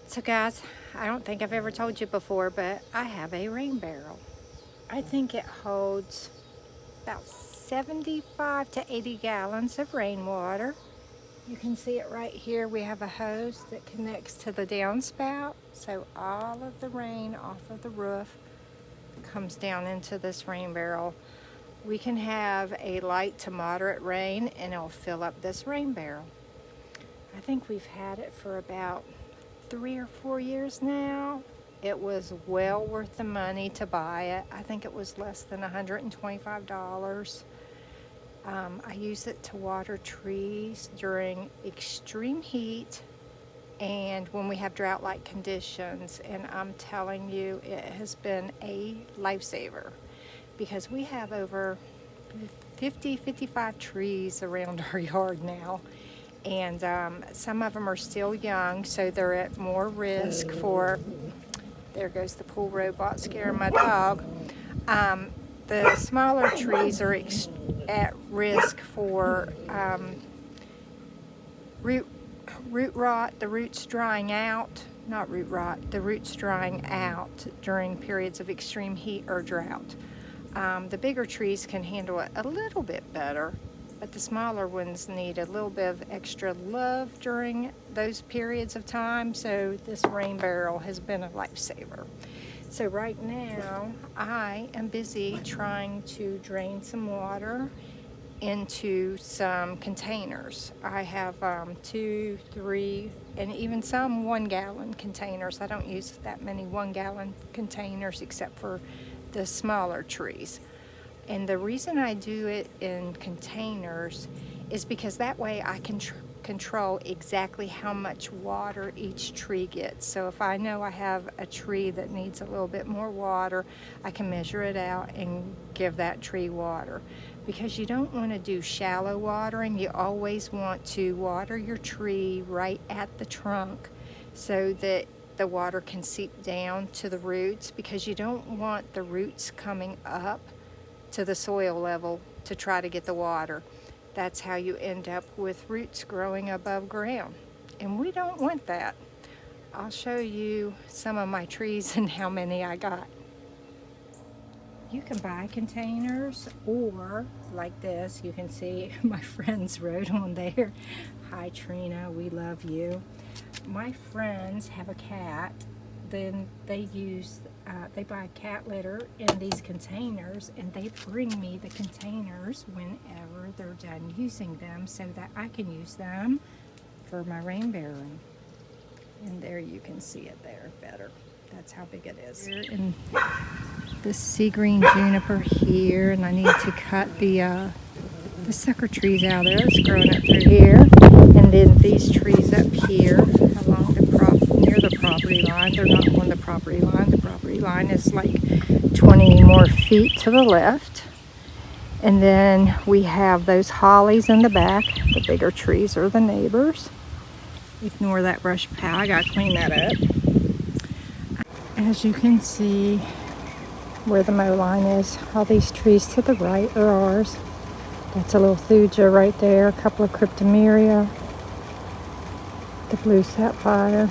So guys, I don't think I've ever told you before, but I have a rain barrel. I think it holds about 75 to 80 gallons of rainwater. You can see it right here. We have a hose that connects to the downspout, so all of the rain off of the roof comes down into this rain barrel. We can have a light to moderate rain and it'll fill up this rain barrel. I think we've had it for about 3 or 4 years now. It was well worth the money to buy it. I think it was less than $125. I use it to water trees during extreme heat and when we have drought-like conditions, and I'm telling you, it has been a lifesaver because we have over 55 trees around our yard now, and some of them are still young, so they're at more risk for, there goes the pool robot scaring my dog. The smaller trees are at risk for root rot, the roots drying out, not root rot, the roots drying out during periods of extreme heat or drought. The bigger trees can handle it a little bit better, but the smaller ones need a little bit of extra love during those periods of time, so this rain barrel has been a lifesaver. So right now, I am busy trying to drain some water into some containers. I have 2, 3, and even some 1-gallon containers. I don't use that many 1-gallon containers except for the smaller trees. And the reason I do it in containers is because that way I can control exactly how much water each tree gets. So if I know I have a tree that needs a little bit more water, I can measure it out and give that tree water. Because you don't want to do shallow watering, you always want to water your tree right at the trunk so that the water can seep down to the roots, because you don't want the roots coming up to the soil level to try to get the water. That's how you end up with roots growing above ground, and we don't want that. I'll show you some of my trees and how many I got. You can buy containers, or like this, you can see my friends wrote on there, "Hi Trina, we love you." My friends have a cat, then they buy cat litter in these containers, and they bring me the containers whenever they're done using them so that I can use them for my rain barrel. And there you can see it there better. That's how big it is. And this sea green juniper here, and I need to cut the sucker trees out there. It's growing up through here, and then these trees up here along near the property line. They're not on the property line. The property line is like 20 more feet to the left. And then we have those hollies in the back. The bigger trees are the neighbors. Ignore that brush pile. I gotta clean that up. As you can see where the mow line is, all these trees to the right are ours. That's a little thuja right there, a couple of cryptomeria, the blue sapphire.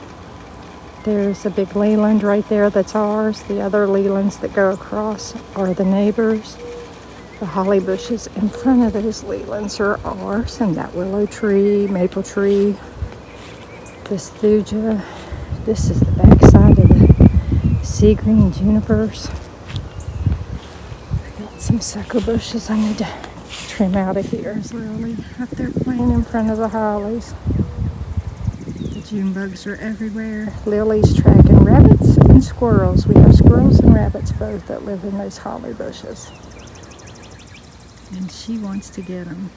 There's a big leland right there that's ours. The other lelands that go across are the neighbors. The holly bushes in front of those lelands are ours, and that willow tree, maple tree, this thuja. This is the back side of the sea green junipers. I've got some sucker bushes I need to trim out of here. There's Lily up there playing in front of the hollies. The June bugs are everywhere. Lily's tracking rabbits and squirrels. We have squirrels and rabbits both that live in those holly bushes. And she wants to get them.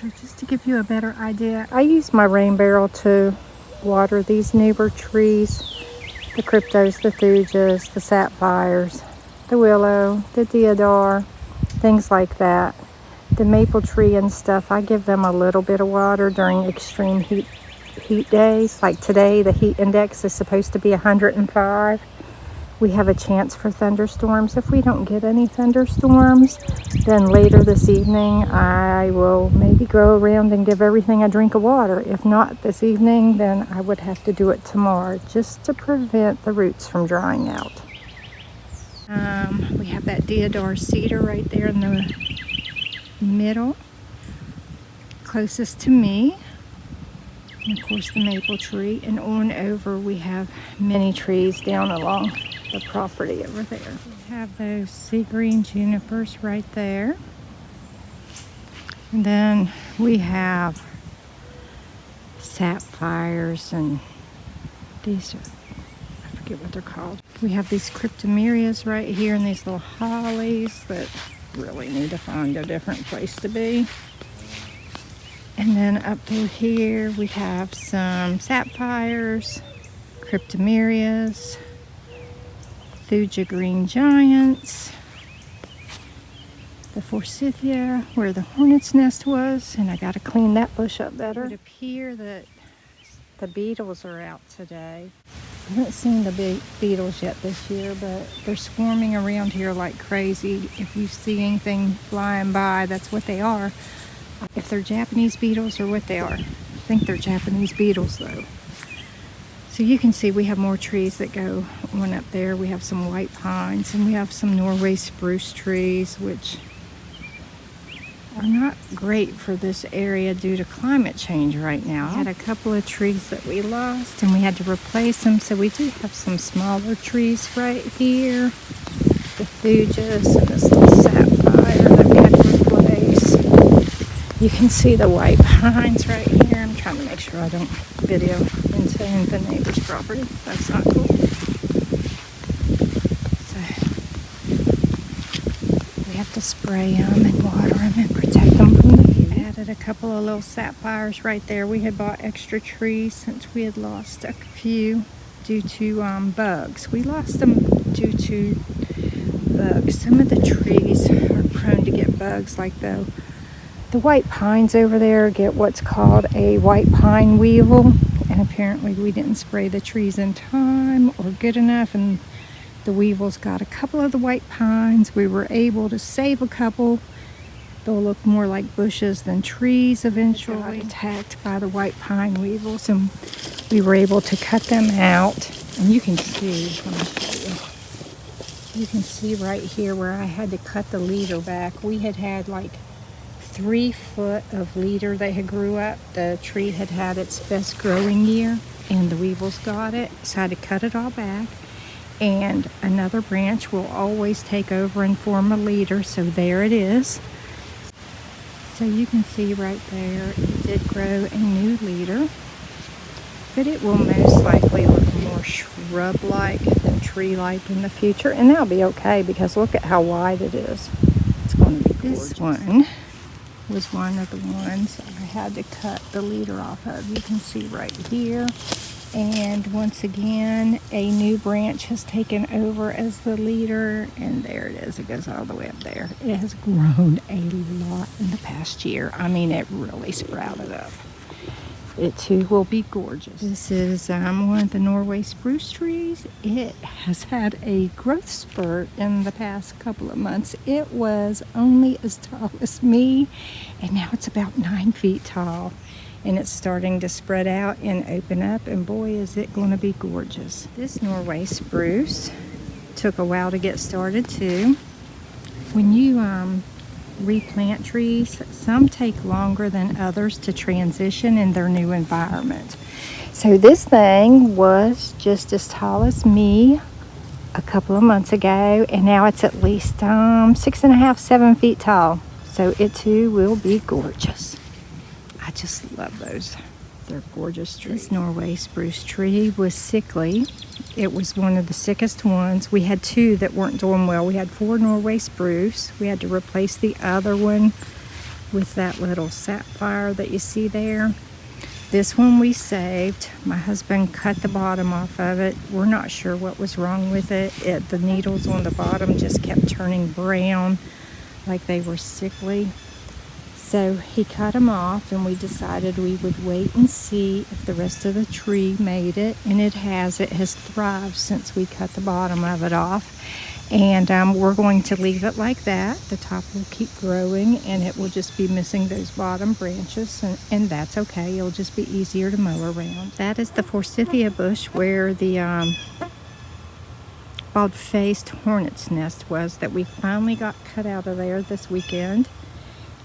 So just to give you a better idea, I use my rain barrel to water these neighbor trees, the cryptos, the thujas, the sapphires, the willow, the deodar, things like that. The maple tree and stuff, I give them a little bit of water during extreme heat days. Like today, the heat index is supposed to be 105. we have a chance for thunderstorms. If we don't get any thunderstorms, then later this evening I will maybe go around and give everything a drink of water. If not this evening, then I would have to do it tomorrow just to prevent the roots from drying out. We have that deodar cedar right there in the middle, closest to me. And of course the maple tree, and on over we have many trees down along the property over there. We have those sea green junipers right there. And then we have sapphires, and these are, I forget what they're called. We have these cryptomerias right here and these little hollies that really need to find a different place to be. And then up through here we have some sapphires, cryptomerias, thuja green giants, the forsythia where the hornet's nest was, and I got to clean that bush up better. It would appear that the beetles are out today. I haven't seen the beetles yet this year, but they're swarming around here like crazy. If you see anything flying by, that's what they are. If they're Japanese beetles or what they are. I think they're Japanese beetles though. So you can see we have more trees that go on up there. We have some white pines, and we have some Norway spruce trees, which are not great for this area due to climate change right now. We had a couple of trees that we lost and we had to replace them, so we do have some smaller trees right here. The thujas and this little sapphire that we had to replace. You can see the white pines right here. I'm trying to make sure I don't video into the neighbor's property. That's not cool. So we have to spray them and water them and protect them from the heat. We added a couple of little sapphires right there. We had bought extra trees since we had lost a few due to bugs. We lost them due to bugs. Some of the trees are prone to get bugs, like the white pines over there get what's called a white pine weevil, and apparently we didn't spray the trees in time or good enough, and the weevils got a couple of the white pines. We were able to save a couple. They'll look more like bushes than trees eventually. Got attacked by the white pine weevils, and we were able to cut them out. And you can see, let me show you. You can see right here where I had to cut the leader back. We had like 3 foot of leader that had grew up. The tree had had its best growing year, and the weevils got it, so I had to cut it all back. And another branch will always take over and form a leader, so there it is. So you can see right there, it did grow a new leader, but it will most likely look more shrub-like than tree-like in the future, and that'll be okay because look at how wide it is. It's going to be gorgeous. This one was one of the ones I had to cut the leader off of. You can see right here. And once again, a new branch has taken over as the leader, and there it is. It goes all the way up there. It has grown a lot in the past year. I mean, it really sprouted up. It too will be gorgeous. This is one of the Norway spruce trees. It has had a growth spurt in the past couple of months. It was only as tall as me, and now it's about 9 feet tall. And it's starting to spread out and open up, and boy, is it going to be gorgeous. This Norway spruce took a while to get started too. When you replant trees, some take longer than others to transition in their new environment. So this thing was just as tall as me a couple of months ago, and now it's at least 6.5, 7 feet tall. So it too will be gorgeous. I just love those. They're gorgeous trees. This Norway spruce tree was sickly. It was one of the sickest ones. We had 2 that weren't doing well. We had 4 Norway spruce. We had to replace the other one with that little sapphire that you see there. This one we saved. My husband cut the bottom off of it. We're not sure what was wrong with it. The needles on the bottom just kept turning brown, like they were sickly. So he cut them off, and we decided we would wait and see if the rest of the tree made it, and it has. It has thrived since we cut the bottom of it off, and we're going to leave it like that. The top will keep growing, and it will just be missing those bottom branches, and that's okay. It'll just be easier to mow around. That is the forsythia bush where the bald-faced hornet's nest was that we finally got cut out of there this weekend.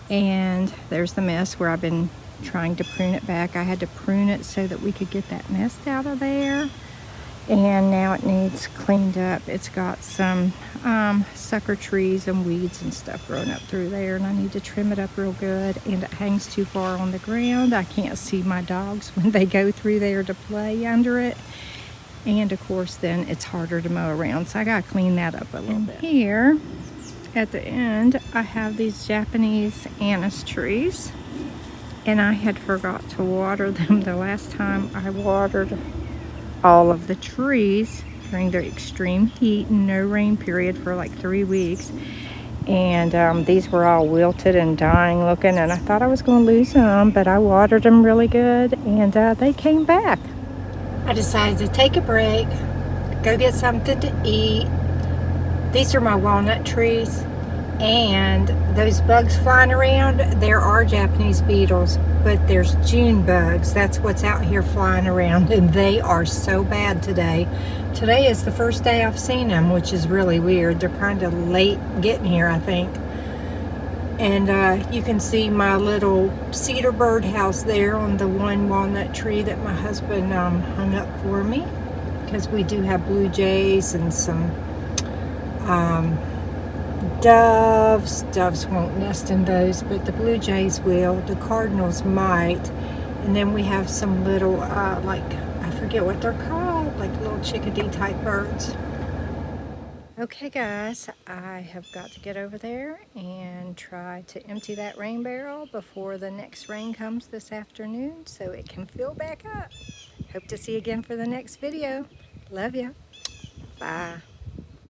And there's the mess where I've been trying to prune it back. I had to prune it so that we could get that nest out of there. And now it needs cleaned up. It's got some sucker trees and weeds and stuff growing up through there, and I need to trim it up real good. And it hangs too far on the ground. I can't see my dogs when they go through there to play under it. And of course then it's harder to mow around, so I gotta clean that up a little bit. Here at the end, I have these Japanese anise trees, and I had forgot to water them the last time I watered all of the trees during the extreme heat and no rain period for like 3 weeks. And these were all wilted and dying looking, and I thought I was going to lose them, but I watered them really good, and they came back. I decided to take a break, go get something to eat. These are my walnut trees, and those bugs flying around, there are Japanese beetles, but there's June bugs. That's what's out here flying around, and they are so bad today. Today is the first day I've seen them, which is really weird. They're kind of late getting here, I think. And you can see my little cedar birdhouse there on the one walnut tree that my husband hung up for me, because we do have blue jays and some doves. Doves won't nest in those, but the blue jays will. The cardinals might. And then we have some little, like, I forget what they're called, like little chickadee type birds. Okay guys, I have got to get over there and try to empty that rain barrel before the next rain comes this afternoon so it can fill back up. Hope to see you again for the next video. Love ya. Bye.